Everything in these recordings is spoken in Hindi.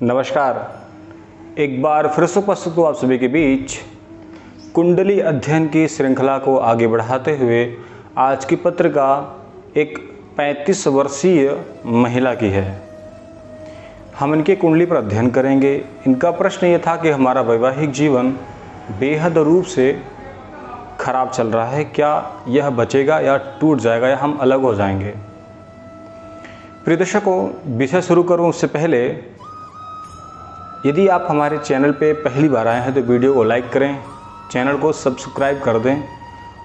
नमस्कार। एक बार फिर से उपस्थित हूँ आप सभी के बीच कुंडली अध्ययन की श्रृंखला को आगे बढ़ाते हुए। आज की पत्रिका एक 35 वर्षीय महिला की है। हम इनके कुंडली पर अध्ययन करेंगे। इनका प्रश्न ये था कि हमारा वैवाहिक जीवन बेहद रूप से खराब चल रहा है, क्या यह बचेगा या टूट जाएगा या हम अलग हो जाएंगे। प्रिय दर्शकों, विषय शुरू करूं उससे पहले यदि आप हमारे चैनल पे पहली बार आए हैं तो वीडियो को लाइक करें, चैनल को सब्सक्राइब कर दें।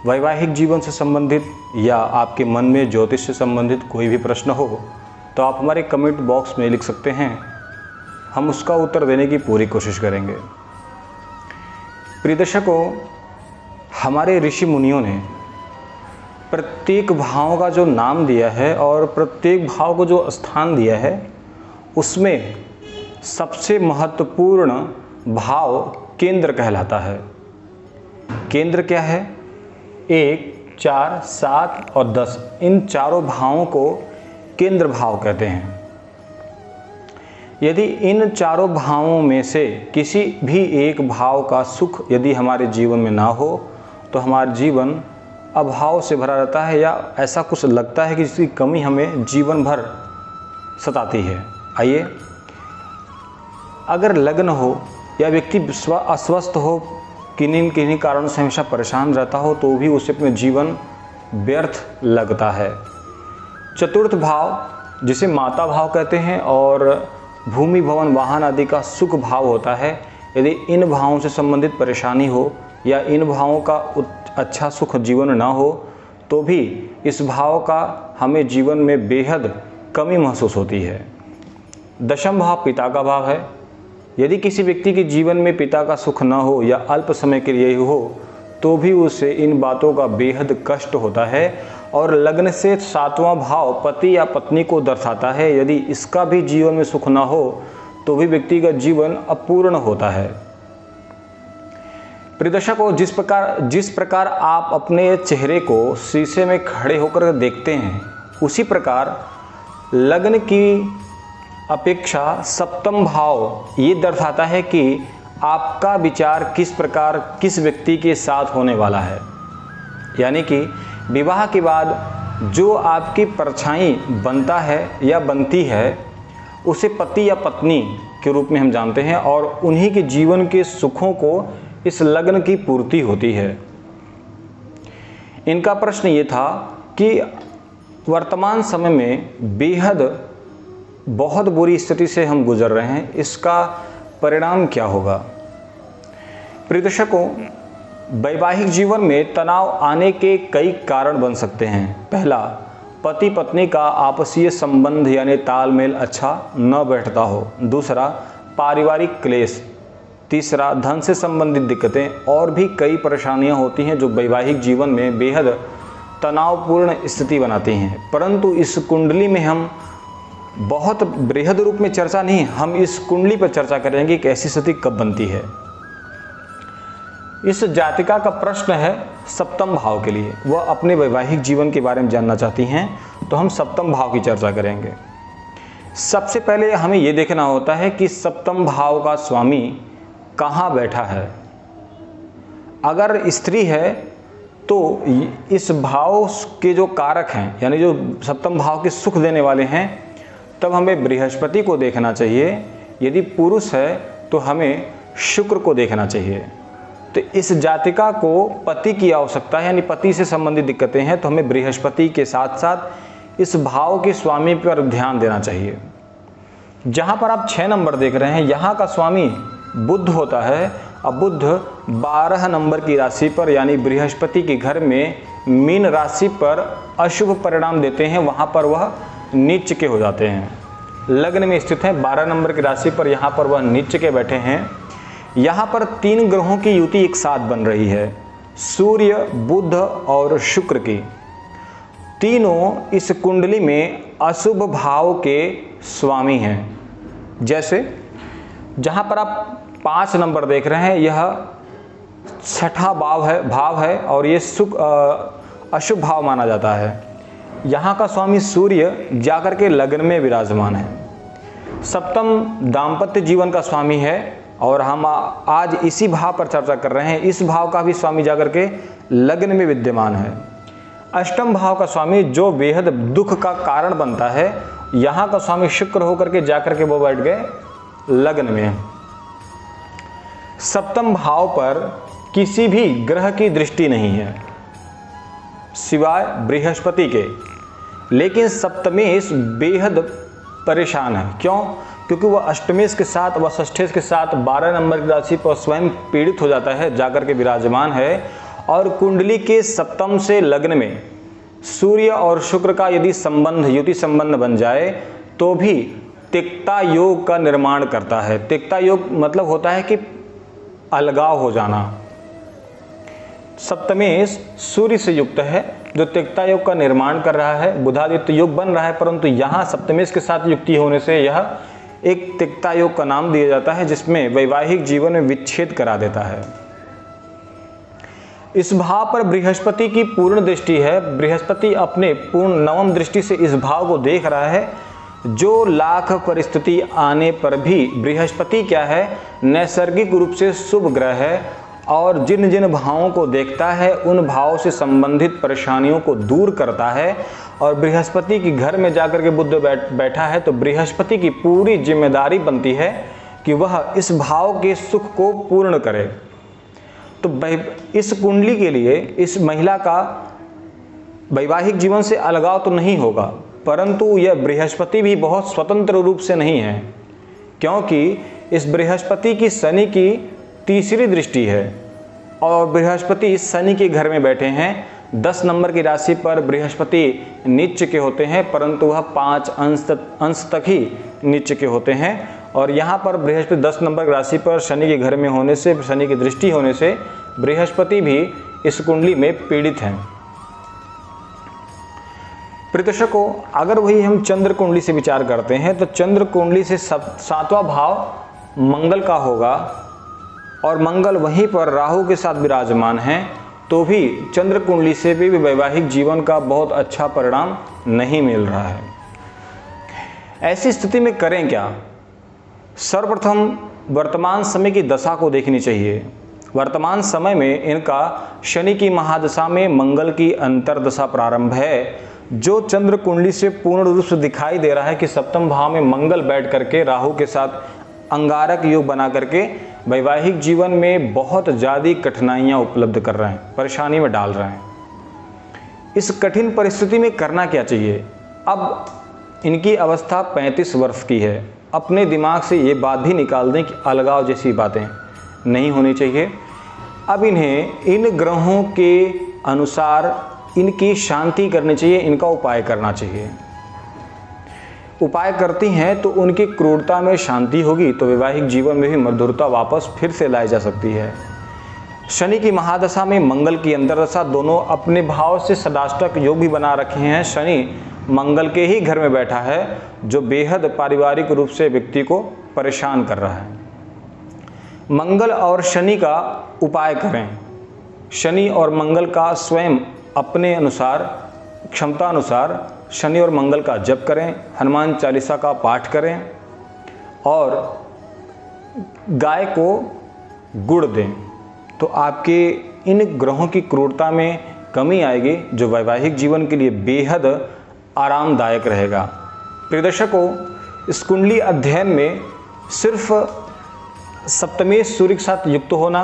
वैवाहिक जीवन से संबंधित या आपके मन में ज्योतिष से संबंधित कोई भी प्रश्न हो तो आप हमारे कमेंट बॉक्स में लिख सकते हैं, हम उसका उत्तर देने की पूरी कोशिश करेंगे। प्रिय दर्शकों, हमारे ऋषि मुनियों ने प्रत्येक भाव का जो नाम दिया है और प्रत्येक भाव को जो स्थान दिया है, उसमें सबसे महत्वपूर्ण भाव केंद्र कहलाता है। केंद्र क्या है? 1, 4, 7 और 10, इन चारों भावों को केंद्र भाव कहते हैं। यदि इन चारों भावों में से किसी भी एक भाव का सुख यदि हमारे जीवन में ना हो तो हमारा जीवन अभाव से भरा रहता है या ऐसा कुछ लगता है कि जिसकी कमी हमें जीवन भर सताती है। आइए, अगर लग्न हो या व्यक्ति अस्वस्थ हो, किन्हीं कारणों से हमेशा परेशान रहता हो तो भी उसे अपने जीवन व्यर्थ लगता है। चतुर्थ भाव जिसे माता भाव कहते हैं और भूमि भवन वाहन आदि का सुख भाव होता है। यदि इन भावों से संबंधित परेशानी हो या इन भावों का अच्छा सुख जीवन ना हो तो भी इस भाव का हमें जीवन में बेहद कमी महसूस होती है। दशम भाव पिता का भाव है। यदि किसी व्यक्ति के जीवन में पिता का सुख न हो या अल्प समय के लिए ही हो तो भी उसे इन बातों का बेहद कष्ट होता है। और लग्न से 7वां भाव पति या पत्नी को दर्शाता है। यदि इसका भी जीवन में सुख न हो तो भी व्यक्ति का जीवन अपूर्ण होता है। प्रिय दर्शकों, जिस प्रकार आप अपने चेहरे को शीशे में खड़े होकर देखते हैं, उसी प्रकार लग्न की अपेक्षा सप्तम भाव ये दर्शाता है कि आपका विचार किस प्रकार किस व्यक्ति के साथ होने वाला है। यानी कि विवाह के बाद जो आपकी परछाई बनता है या बनती है उसे पति या पत्नी के रूप में हम जानते हैं और उन्हीं के जीवन के सुखों को इस लग्न की पूर्ति होती है। इनका प्रश्न ये था कि वर्तमान समय में बेहद बहुत बुरी स्थिति से हम गुजर रहे हैं, इसका परिणाम क्या होगा। प्रिय दर्शकों, वैवाहिक जीवन में तनाव आने के कई कारण बन सकते हैं। पहला, पति पत्नी का आपसी संबंध यानी तालमेल अच्छा न बैठता हो। दूसरा, पारिवारिक क्लेश। तीसरा, धन से संबंधित दिक्कतें। और भी कई परेशानियां होती हैं जो वैवाहिक जीवन में बेहद तनावपूर्ण स्थिति बनाती हैं। परंतु इस कुंडली में हम बहुत बृहद रूप में चर्चा नहीं, हम इस कुंडली पर चर्चा करेंगे कि ऐसी स्थिति कब बनती है। इस जातिका का प्रश्न है सप्तम भाव के लिए, वह अपने वैवाहिक जीवन के बारे में जानना चाहती हैं, तो हम सप्तम भाव की चर्चा करेंगे। सबसे पहले हमें यह देखना होता है कि सप्तम भाव का स्वामी कहाँ बैठा है। अगर स्त्री है तो इस भाव के जो कारक हैं यानी जो सप्तम भाव के सुख देने वाले हैं, तब हमें बृहस्पति को देखना चाहिए। यदि पुरुष है तो हमें शुक्र को देखना चाहिए। तो इस जातिका को पति की आवश्यकता है, यानी पति से संबंधित दिक्कतें हैं, तो हमें बृहस्पति के साथ साथ इस भाव के स्वामी पर ध्यान देना चाहिए। जहाँ पर आप 6 नंबर देख रहे हैं, यहाँ का स्वामी बुध होता है। अब बुध 12 नंबर की राशि पर यानी बृहस्पति के घर में मीन राशि पर अशुभ परिणाम देते हैं, वहाँ पर वह नीच के हो जाते हैं। लग्न में स्थित हैं 12 नंबर की राशि पर, यहाँ पर वह नीच के बैठे हैं। यहाँ पर 3 ग्रहों की युति एक साथ बन रही है, सूर्य, बुध और शुक्र की। तीनों इस कुंडली में अशुभ भाव के स्वामी हैं। जैसे जहाँ पर आप 5 नंबर देख रहे हैं, यह 6ठा भाव है और ये अशुभ भाव माना जाता है। यहाँ का स्वामी सूर्य जाकर के लग्न में विराजमान है। सप्तम दाम्पत्य जीवन का स्वामी है और हम आज इसी भाव पर चर्चा कर रहे हैं। इस भाव का भी स्वामी जाकर के लग्न में विद्यमान है। अष्टम भाव का स्वामी जो बेहद दुख का कारण बनता है, यहाँ का स्वामी शुक्र होकर के जाकर के वो बैठ गए लग्न में। सप्तम भाव पर किसी भी ग्रह की दृष्टि नहीं है सिवाय बृहस्पति के, लेकिन सप्तमेश बेहद परेशान है। क्यों? क्योंकि वह अष्टमेश के साथ व षष्ठेश के साथ 12 नंबर की राशि पर स्वयं पीड़ित हो जाता है, जाकर के विराजमान है। और कुंडली के सप्तम से लग्न में सूर्य और शुक्र का यदि संबंध, युति संबंध बन जाए तो भी तिक्ता योग का निर्माण करता है। तिक्ता योग मतलब होता है कि अलगाव हो जाना। सप्तमेश सूर्य से युक्त है जो तिक्ता योग का निर्माण कर रहा है। बुधादित्य योग बन रहा है, परंतु यहाँ सप्तमेश के साथ युक्ति होने से यह एक तिक्ता योग का नाम दिया जाता है, जिसमें वैवाहिक जीवन में विच्छेद करा देता है। इस भाव पर बृहस्पति की पूर्ण दृष्टि है। बृहस्पति अपने पूर्ण नवम दृष्टि से इस भाव को देख रहा है। जो लाख परिस्थिति आने पर भी बृहस्पति क्या है, नैसर्गिक रूप से शुभ ग्रह है और जिन जिन भावों को देखता है उन भावों से संबंधित परेशानियों को दूर करता है। और बृहस्पति के घर में जाकर के बुध बैठा है तो बृहस्पति की पूरी जिम्मेदारी बनती है कि वह इस भाव के सुख को पूर्ण करे। तो इस कुंडली के लिए इस महिला का वैवाहिक जीवन से अलगाव तो नहीं होगा, परंतु यह बृहस्पति भी बहुत स्वतंत्र रूप से नहीं है, क्योंकि इस बृहस्पति की शनि की तीसरी दृष्टि है और बृहस्पति शनि के घर में बैठे हैं। 10 नंबर की राशि पर बृहस्पति नीच के होते हैं, परंतु वह 5 अंश तक ही नीच के होते हैं। और यहाँ पर बृहस्पति 10 नंबर की राशि पर शनि के घर में होने से, शनि की दृष्टि होने से बृहस्पति भी इस कुंडली में पीड़ित हैं। प्रियदर्शकों, अगर वही हम चंद्र कुंडली से विचार करते हैं तो चंद्र कुंडली से 7वां भाव मंगल का होगा और मंगल वहीं पर राहु के साथ विराजमान है, तो भी चंद्र कुंडली से भी वैवाहिक जीवन का बहुत अच्छा परिणाम नहीं मिल रहा है। ऐसी स्थिति में करें क्या? सर्वप्रथम वर्तमान समय की दशा को देखनी चाहिए। वर्तमान समय में इनका शनि की महादशा में मंगल की अंतर्दशा प्रारंभ है, जो चंद्र कुंडली से पूर्ण रूप से दिखाई दे रहा है कि सप्तम भाव में मंगल बैठ करके राहु के साथ अंगारक योग बना करके वैवाहिक जीवन में बहुत ज़्यादा कठिनाइयाँ उपलब्ध कर रहे हैं, परेशानी में डाल रहे हैं। इस कठिन परिस्थिति में करना क्या चाहिए? अब इनकी अवस्था 35 वर्ष की है। अपने दिमाग से ये बात भी निकाल दें कि अलगाव जैसी बातें नहीं होनी चाहिए। अब इन्हें इन ग्रहों के अनुसार इनकी शांति करनी चाहिए, इनका उपाय करना चाहिए। उपाय करती हैं तो उनकी क्रूरता में शांति होगी, तो वैवाहिक जीवन में भी मधुरता वापस फिर से लाई जा सकती है। शनि की महादशा में मंगल की अंतर्दशा, दोनों अपने भाव से षडाष्टक योग भी बना रखे हैं। शनि मंगल के ही घर में बैठा है, जो बेहद पारिवारिक रूप से व्यक्ति को परेशान कर रहा है। मंगल और शनि का उपाय करें। शनि और मंगल का स्वयं अपने अनुसार, क्षमता अनुसार शनि और मंगल का जप करें, हनुमान चालीसा का पाठ करें और गाय को गुड़ दें, तो आपके इन ग्रहों की क्रूरता में कमी आएगी, जो वैवाहिक जीवन के लिए बेहद आरामदायक रहेगा। प्रियदर्शकों, इस कुंडली अध्ययन में सिर्फ सप्तमेश सूर्य के साथ युक्त होना,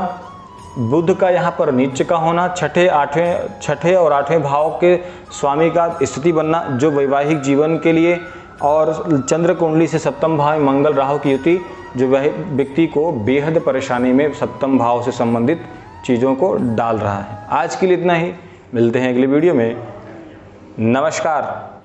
बुध का यहाँ पर नीच का होना, छठे और आठवें भाव के स्वामी का स्थिति बनना, जो वैवाहिक जीवन के लिए, और चंद्र कुंडली से सप्तम भाव में मंगल राहु की युति, जो वह व्यक्ति को बेहद परेशानी में सप्तम भाव से संबंधित चीज़ों को डाल रहा है। आज के लिए इतना ही, मिलते हैं अगली वीडियो में। नमस्कार।